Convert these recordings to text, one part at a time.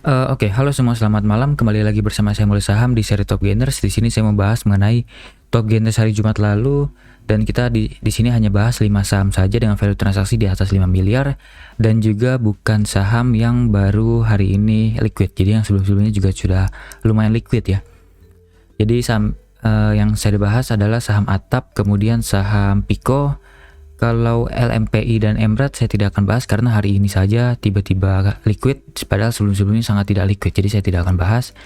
Oke, halo semua, selamat malam. Kembali lagi bersama saya Mulai Saham di seri Top Gainers. Di sini saya membahas mengenai Top Gainers hari Jumat lalu, dan kita di sini hanya bahas 5 saham saja dengan value transaksi di atas 5 miliar dan juga bukan saham yang baru hari ini liquid. Jadi yang sebelum-sebelumnya juga sudah lumayan liquid ya. Jadi saham yang saya bahas adalah saham Atap, kemudian saham Pico. Kalau LMPI dan Emrat saya tidak akan bahas karena hari ini saja tiba-tiba liquid, padahal sebelum-sebelumnya sangat tidak liquid, jadi saya tidak akan bahas.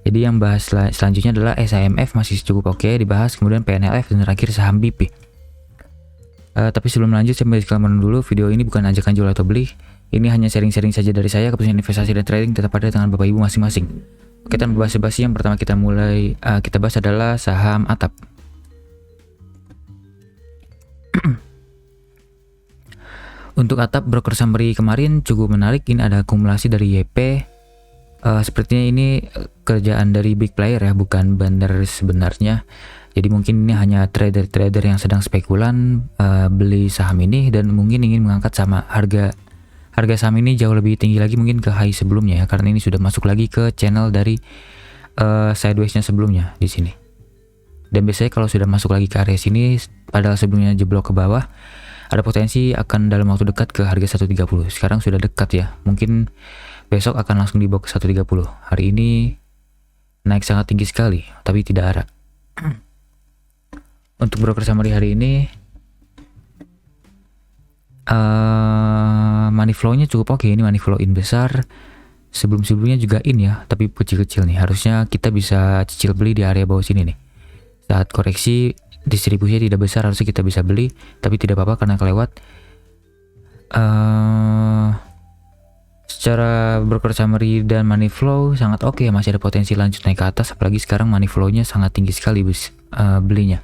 Jadi yang bahas selanjutnya adalah SIMF, masih cukup oke dibahas, kemudian PNLF, dan terakhir saham BP. Tapi sebelum lanjut saya disclaimer dulu, video ini bukan ajakan jual atau beli, ini hanya sharing-sharing saja dari saya. Keputusan investasi dan trading tetap ada dengan Bapak Ibu masing-masing. Oke, tanpa basa-basi, yang pertama kita bahas adalah saham Atap. Untuk Atap, broker summary kemarin cukup menarik. Ini ada akumulasi dari YP. Sepertinya ini kerjaan dari big player ya, bukan benar sebenarnya. Jadi mungkin ini hanya trader-trader yang sedang spekulan beli saham ini dan mungkin ingin mengangkat sama harga saham ini jauh lebih tinggi lagi, mungkin ke high sebelumnya ya, karena ini sudah masuk lagi ke channel dari sideways-nya sebelumnya di sini. Dan biasanya kalau sudah masuk lagi ke area sini, padahal sebelumnya jeblok ke bawah, ada potensi akan dalam waktu dekat ke harga 130. Sekarang sudah dekat ya, mungkin besok akan langsung dibawa ke 130. Hari ini naik sangat tinggi sekali, tapi tidak arah. Untuk broker summary hari ini, money flow-nya cukup oke. Ini money flow in besar. Sebelum-sebelumnya juga in ya, tapi kecil-kecil nih. Harusnya kita bisa cicil beli di area bawah sini nih. Saat koreksi distribusinya tidak besar, harusnya kita bisa beli, tapi tidak apa-apa karena kelewat. Secara broker summary dan money flow sangat oke, masih ada potensi lanjut naik ke atas, apalagi sekarang money flow-nya sangat tinggi sekali belinya.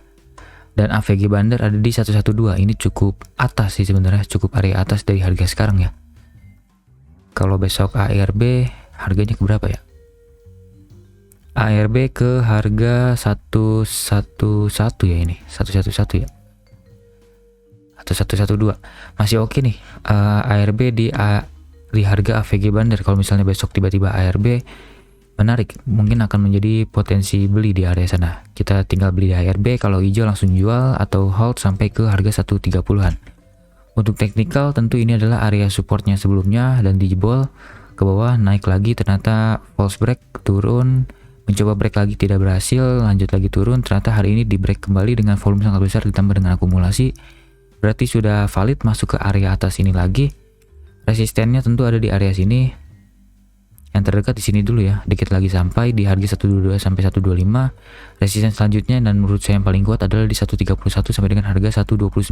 Dan AVG Bandar ada di 112, ini cukup atas sih sebenarnya, cukup area atas dari harga sekarang ya. Kalau besok ARB harganya ke berapa ya? ARB ke harga 111 ya, ini 111 ya, atau 112, masih oke nih. ARB di harga AVG Bandar. Kalau misalnya besok tiba-tiba ARB menarik, mungkin akan menjadi potensi beli di area sana. Kita tinggal beli di ARB, kalau hijau langsung jual atau hold sampai ke harga 130-an. Untuk teknikal tentu ini adalah area supportnya sebelumnya dan dijebol ke bawah, naik lagi, ternyata false break, turun, mencoba break lagi tidak berhasil, lanjut lagi turun, ternyata hari ini di break kembali dengan volume sangat besar ditambah dengan akumulasi, berarti sudah valid masuk ke area atas ini lagi. Resistennya tentu ada di area sini, yang terdekat di sini dulu ya, dikit lagi sampai di harga 122 sampai 125. Resisten selanjutnya dan menurut saya yang paling kuat adalah di 131 sampai dengan harga 129.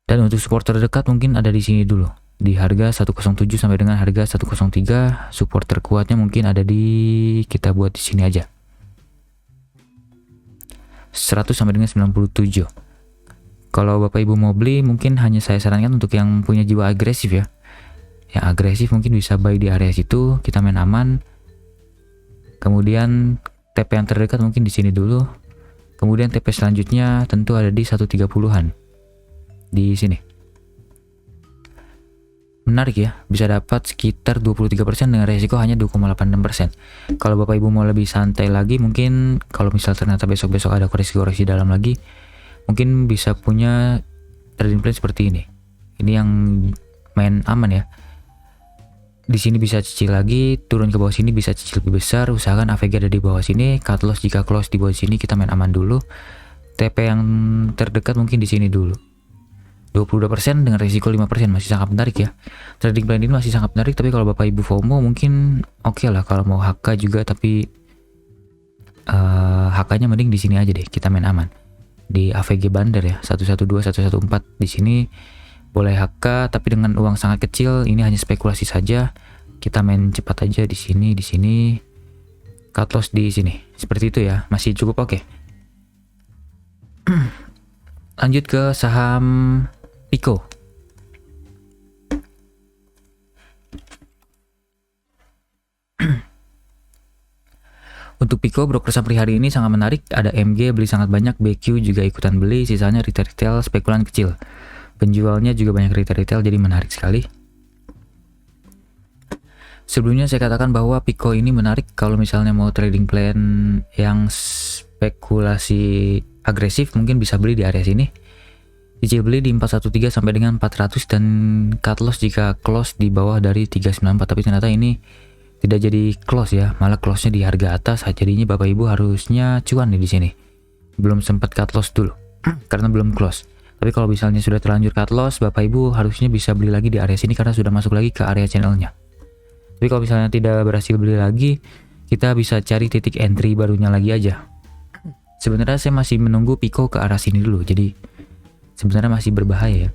Dan untuk support terdekat mungkin ada di sini dulu, di harga 107 sampai dengan harga 103. Support terkuatnya mungkin ada di, kita buat di sini aja, 100 sampai dengan 97. Kalau Bapak Ibu mau beli, mungkin hanya saya sarankan untuk yang punya jiwa agresif ya. Yang agresif mungkin bisa buy di area situ, kita main aman. Kemudian TP yang terdekat mungkin di sini dulu. Kemudian TP selanjutnya tentu ada di 130-an. Di sini. Menarik ya, bisa dapat sekitar 23% dengan resiko hanya 2,86%. Kalau Bapak Ibu mau lebih santai lagi, mungkin kalau misal ternyata besok-besok ada koreksi-koreksi dalam lagi, mungkin bisa punya trading plan seperti ini. Ini yang main aman ya. Di sini bisa cicil lagi, turun ke bawah sini bisa cicil lebih besar. Usahakan AVG ada di bawah sini, cut loss jika close di bawah sini, kita main aman dulu. TP yang terdekat mungkin di sini dulu. 22% dengan risiko 5%, masih sangat menarik ya. Trading plan ini masih sangat menarik, tapi kalau Bapak Ibu FOMO mungkin oke lah. Kalau mau HK juga, tapi HK-nya mending di sini aja deh, kita main aman. Di AVG Bandar ya, 112, 114 di sini boleh HK, tapi dengan uang sangat kecil. Ini hanya spekulasi saja. Kita main cepat aja di sini, cut loss di sini. Seperti itu ya, masih cukup oke. Lanjut ke saham Pico. Untuk Pico, broker summary hari ini sangat menarik. Ada MG beli sangat banyak, BQ juga ikutan beli, sisanya retail spekulan kecil. Penjualnya juga banyak retail, jadi menarik sekali. Sebelumnya saya katakan bahwa Pico ini menarik kalau misalnya mau trading plan yang spekulasi agresif, mungkin bisa beli di area sini. Cicil beli di 413 sampai dengan 400 dan cut loss jika close di bawah dari 394, tapi ternyata ini tidak jadi close ya, malah close-nya di harga atas. Jadinya Bapak Ibu harusnya cuan nih di sini. Belum sempat cut loss dulu karena belum close. Tapi kalau misalnya sudah terlanjur cut loss, Bapak Ibu harusnya bisa beli lagi di area sini karena sudah masuk lagi ke area channelnya. Tapi kalau misalnya tidak berhasil beli lagi, kita bisa cari titik entry barunya lagi aja. Sebenarnya saya masih menunggu Pico ke arah sini dulu, jadi sebenarnya masih berbahaya ya.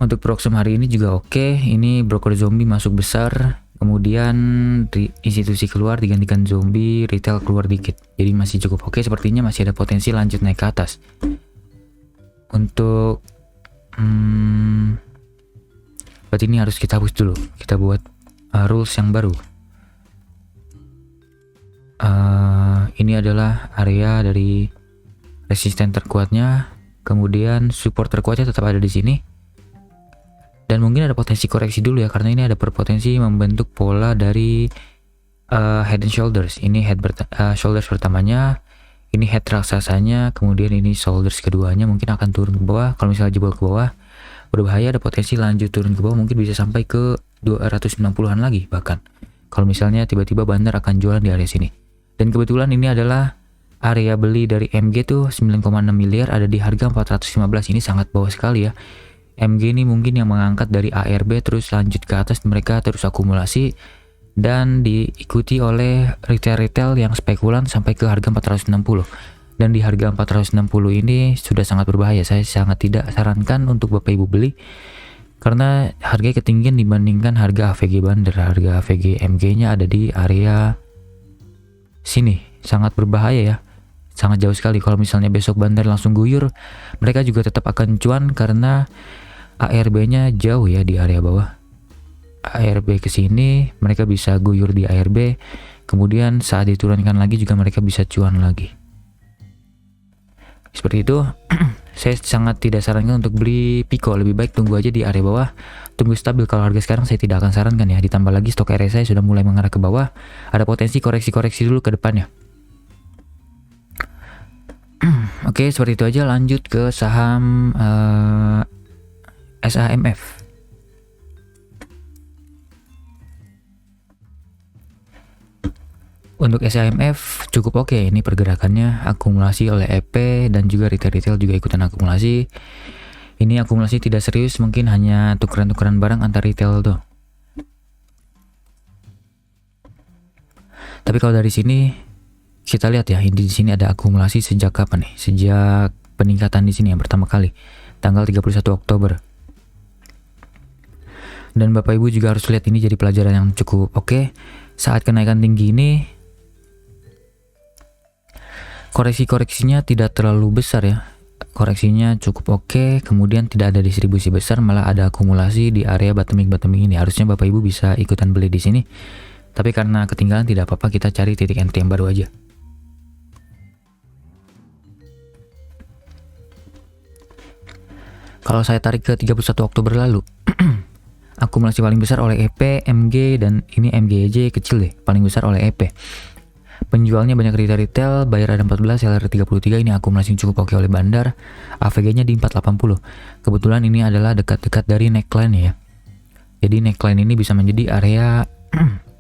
Untuk proxem hari ini juga oke. Ini broker zombie masuk besar, kemudian institusi keluar digantikan zombie, retail keluar dikit. Jadi masih cukup oke, sepertinya masih ada potensi lanjut naik ke atas. Untuk berarti ini harus kita hapus dulu. Kita buat rules yang baru. Ini adalah area dari resisten terkuatnya, kemudian support terkuatnya tetap ada di sini. Dan mungkin ada potensi koreksi dulu ya, karena ini ada berpotensi membentuk pola dari head and shoulders. Ini shoulders pertamanya, ini head raksasanya, kemudian ini shoulders keduanya mungkin akan turun ke bawah. Kalau misalnya jebol ke bawah, berbahaya, ada potensi lanjut turun ke bawah, mungkin bisa sampai ke 290-an lagi bahkan. Kalau misalnya tiba-tiba bandar akan jualan di area sini. Dan kebetulan ini adalah area beli dari MG tuh 9,6 miliar, ada di harga 415. Ini sangat bawah sekali ya. MG ini mungkin yang mengangkat dari ARB terus lanjut ke atas, mereka terus akumulasi dan diikuti oleh retail-retail yang spekulan sampai ke harga 460. Dan di harga 460 ini sudah sangat berbahaya. Saya sangat tidak sarankan untuk Bapak Ibu beli karena harga ketinggian dibandingkan harga AVG Bandar. Harga AVG MG-nya ada di area sini, sangat berbahaya ya. Sangat jauh sekali. Kalau misalnya besok Bandar langsung guyur, mereka juga tetap akan cuan karena ARB-nya jauh ya di area bawah. ARB ke sini, mereka bisa guyur di ARB. Kemudian saat diturunkan lagi juga mereka bisa cuan lagi. Seperti itu. Saya sangat tidak sarankan untuk beli Pico. Lebih baik tunggu aja di area bawah. Tunggu stabil. Kalau harga sekarang saya tidak akan sarankan ya. Ditambah lagi stok RSI sudah mulai mengarah ke bawah. Ada potensi koreksi-koreksi dulu ke depannya. Oke, seperti itu aja. Lanjut ke saham SAMF. Untuk SAMF cukup oke, ini pergerakannya akumulasi oleh EP dan juga retail juga ikutan akumulasi. Ini akumulasi tidak serius, mungkin hanya tukeran-tukeran barang antar retail tuh. Tapi kalau dari sini kita lihat ya, di sini ada akumulasi sejak kapan nih? Sejak peningkatan di sini yang pertama kali, tanggal 31 Oktober. Dan Bapak Ibu juga harus lihat ini jadi pelajaran yang cukup oke. Saat kenaikan tinggi ini koreksi-koreksinya tidak terlalu besar ya. Koreksinya cukup oke, kemudian tidak ada distribusi besar, malah ada akumulasi di area bottoming ini. Harusnya Bapak Ibu bisa ikutan beli di sini. Tapi karena ketinggalan tidak apa-apa, kita cari titik entry yang baru aja. Kalau saya tarik ke 31 Oktober lalu, akumulasi paling besar oleh EP, MG, dan ini MGJ kecil deh, paling besar oleh EP. Penjualnya banyak retail, buyer ada 14, seller 33, ini akumulasi cukup oke oleh Bandar. AVG-nya di 480. Kebetulan ini adalah dekat-dekat dari neckline ya. Jadi neckline ini bisa menjadi area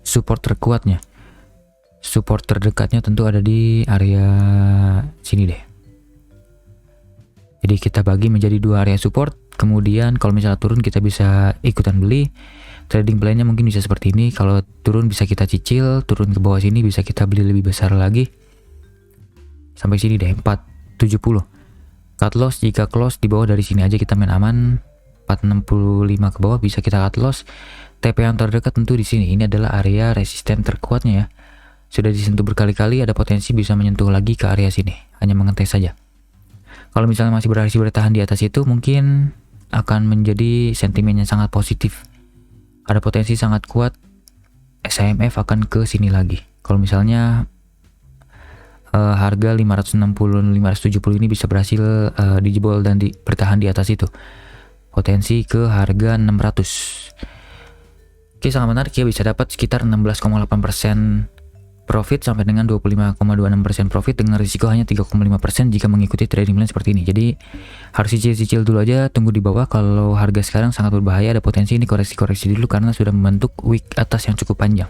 support terkuatnya. Support terdekatnya tentu ada di area sini deh. Jadi kita bagi menjadi dua area support. Kemudian kalau misalnya turun kita bisa ikutan beli. Trading plan-nya mungkin bisa seperti ini. Kalau turun bisa kita cicil, turun ke bawah sini bisa kita beli lebih besar lagi. Sampai sini deh 470. Cut loss jika close di bawah dari sini aja kita main aman. 465 ke bawah bisa kita cut loss. TP yang terdekat tentu di sini. Ini adalah area resisten terkuatnya ya. Sudah disentuh berkali-kali, ada potensi bisa menyentuh lagi ke area sini. Hanya mengetes saja. Kalau misalnya masih bertahan di atas itu, mungkin akan menjadi sentimen yang sangat positif. Ada potensi sangat kuat SAMF akan ke sini lagi. Kalau misalnya harga 560-570 ini bisa berhasil dijebol dan bertahan di atas itu. potensi ke harga 600. Oke, sangat menarik ya, bisa dapat sekitar 16,8% profit sampai dengan 25,26% profit dengan risiko hanya 3,5% jika mengikuti trading plan seperti ini. Jadi harus cicil-cicil dulu aja, tunggu di bawah. Kalau harga sekarang sangat berbahaya, ada potensi ini koreksi-koreksi dulu karena sudah membentuk wick atas yang cukup panjang.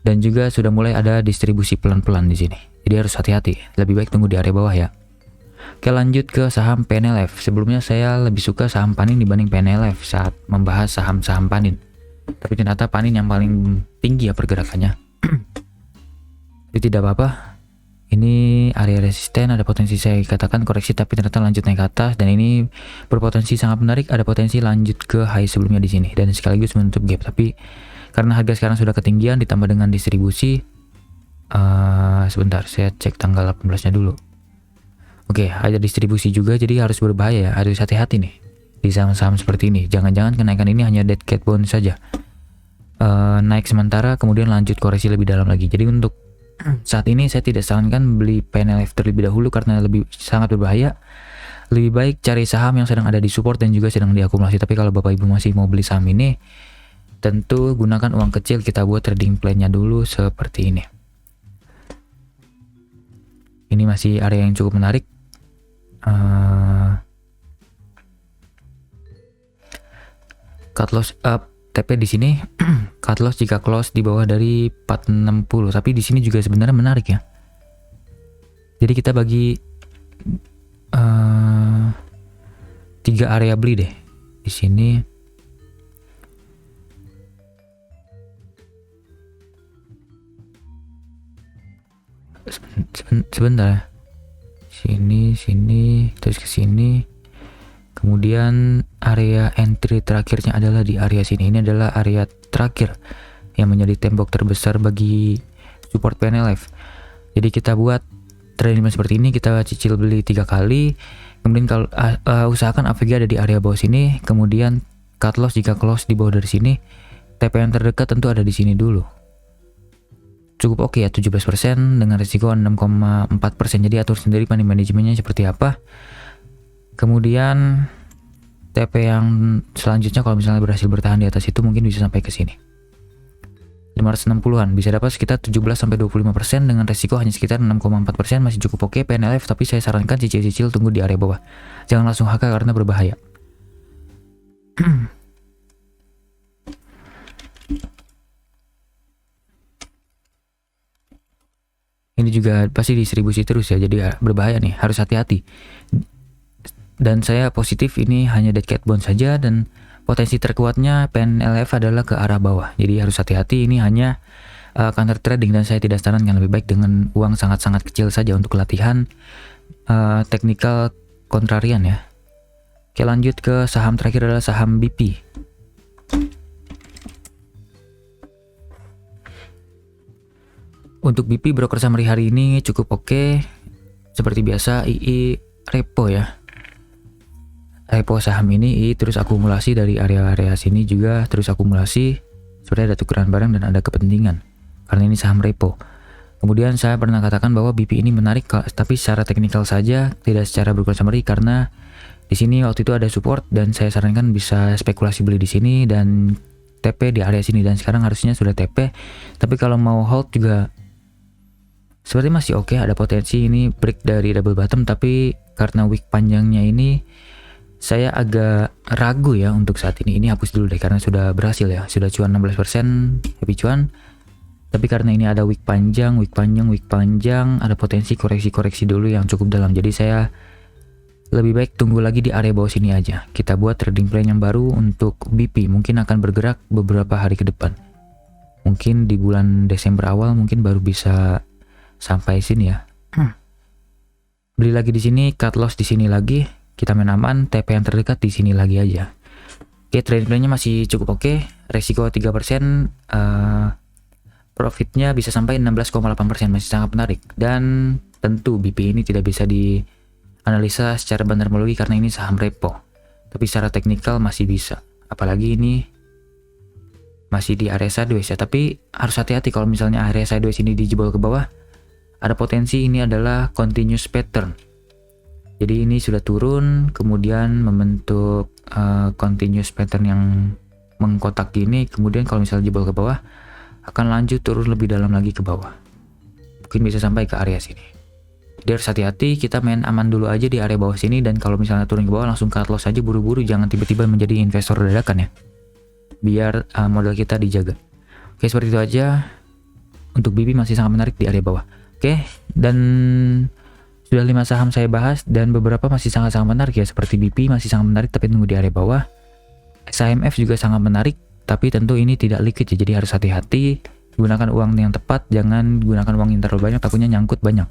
Dan juga sudah mulai ada distribusi pelan-pelan di sini. Jadi harus hati-hati, lebih baik tunggu di area bawah ya. Oke, lanjut ke saham PNLF. Sebelumnya saya lebih suka saham Panin dibanding PNLF saat membahas saham-saham Panin. Tapi ternyata Panin yang paling tinggi ya pergerakannya. Tapi tidak apa-apa. Ini area resisten, ada potensi saya katakan koreksi tapi ternyata lanjut naik ke atas dan ini berpotensi sangat menarik, ada potensi lanjut ke high sebelumnya di sini dan sekaligus menutup gap. Tapi karena harga sekarang sudah ketinggian ditambah dengan distribusi, sebentar saya cek tanggal 18-nya dulu. Oke, ada distribusi juga jadi harus berbahaya ya, harus hati-hati nih di saham-saham seperti ini. Jangan-jangan kenaikan ini hanya dead cat bounce saja. Naik sementara kemudian lanjut koreksi lebih dalam lagi. Jadi untuk saat ini saya tidak sarankan beli PNLF terlebih dahulu karena lebih sangat berbahaya. Lebih baik cari saham yang sedang ada di support dan juga sedang diakumulasi. Tapi kalau Bapak Ibu masih mau beli saham ini, tentu gunakan uang kecil, kita buat trading plan-nya dulu seperti ini. Ini masih area yang cukup menarik. Cut loss up TP di sini cut loss jika close di bawah dari 460. Tapi di sini juga sebenarnya menarik ya. Jadi kita bagi 3 area beli deh di sini. Sebentar. Sini, terus ke sini. Kemudian area entry terakhirnya adalah di area sini. Ini adalah area terakhir yang menjadi tembok terbesar bagi support PNLF. Jadi kita buat trading seperti ini, kita cicil beli 3 kali. Kemudian kalau usahakan AVG ada di area bawah sini. Kemudian cut loss jika close di bawah dari sini. TP yang terdekat tentu ada di sini dulu. Cukup oke ya, 17% dengan risiko 6,4%. Jadi atur sendiri money manajemennya seperti apa. Kemudian TP yang selanjutnya kalau misalnya berhasil bertahan di atas itu mungkin bisa sampai ke sini 560-an, bisa dapat sekitar 17-25% dengan resiko hanya sekitar 6,4%, masih cukup oke PNLF. Tapi saya sarankan cicil-cicil tunggu di area bawah, jangan langsung HK karena berbahaya. Ini juga pasti distribusi terus ya, jadi berbahaya nih, harus hati-hati. Dan saya positif ini hanya dead cat bounce saja dan potensi terkuatnya PNLF adalah ke arah bawah. Jadi harus hati-hati, ini hanya counter trading dan saya tidak sarankan, lebih baik dengan uang sangat-sangat kecil saja untuk latihan teknikal kontrarian ya. Oke, lanjut ke saham terakhir adalah saham BP. Untuk BP broker summary hari ini cukup oke. Seperti biasa II repo ya. Repo saham ini terus akumulasi dari area-area sini juga terus akumulasi. Sebenarnya ada tukeran barang dan ada kepentingan karena ini saham repo. Kemudian saya pernah katakan bahwa BP ini menarik tapi secara teknikal saja, tidak secara broker summary, karena di sini waktu itu ada support dan saya sarankan bisa spekulasi beli di sini dan TP di area sini, dan sekarang harusnya sudah TP. Tapi kalau mau hold juga seperti masih oke, ada potensi ini break dari double bottom, tapi karena wick panjangnya ini saya agak ragu ya untuk saat ini. Ini hapus dulu deh karena sudah berhasil ya, sudah cuan 16%, happy cuan. Tapi karena ini ada wick panjang, ada potensi koreksi-koreksi dulu yang cukup dalam. Jadi saya lebih baik tunggu lagi di area bawah sini aja. Kita buat trading plan yang baru untuk BP, mungkin akan bergerak beberapa hari ke depan. Mungkin di bulan Desember awal mungkin baru bisa sampai sini ya. Beli lagi di sini, cut loss di sini lagi. Kita main aman, TP yang terdekat di sini lagi aja. Oke, trading plan-nya masih cukup oke. Resiko 3%, profitnya bisa sampai 16,8%, masih sangat menarik. Dan tentu BP ini tidak bisa dianalisa secara benar melalui karena ini saham repo. Tapi secara teknikal masih bisa. Apalagi ini masih di area sideways ya. Tapi harus hati-hati kalau misalnya area sideways ini dijebol ke bawah. Ada potensi ini adalah continuous pattern. Jadi ini sudah turun, kemudian membentuk continuous pattern yang mengkotak gini. Kemudian kalau misalnya jebol ke bawah, akan lanjut turun lebih dalam lagi ke bawah. Mungkin bisa sampai ke area sini. Jadi harus hati-hati, kita main aman dulu aja di area bawah sini. Dan kalau misalnya turun ke bawah langsung cut loss aja buru-buru, jangan tiba-tiba menjadi investor dadakan ya. Biar modal kita dijaga. Oke, seperti itu aja. Untuk BB masih sangat menarik di area bawah. Oke, dan sudah 5 saham saya bahas dan beberapa masih sangat-sangat menarik ya, seperti BP masih sangat menarik tapi tunggu di area bawah. SIMF juga sangat menarik tapi tentu ini tidak liquid ya, jadi harus hati-hati, gunakan uang yang tepat, jangan gunakan uang yang terlalu banyak takutnya nyangkut banyak.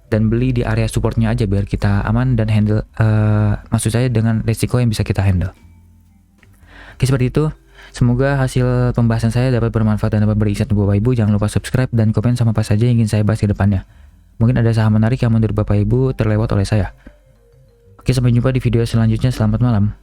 Dan beli di area supportnya aja biar kita aman dan handle maksud saya dengan resiko yang bisa kita handle. Oke, seperti itu. Semoga hasil pembahasan saya dapat bermanfaat dan dapat berisi untuk Bapak Ibu. Jangan lupa subscribe dan komen sama apa saja yang ingin saya bahas ke depannya. Mungkin ada saham menarik yang menurut Bapak Ibu terlewat oleh saya. Oke, sampai jumpa di video selanjutnya. Selamat malam.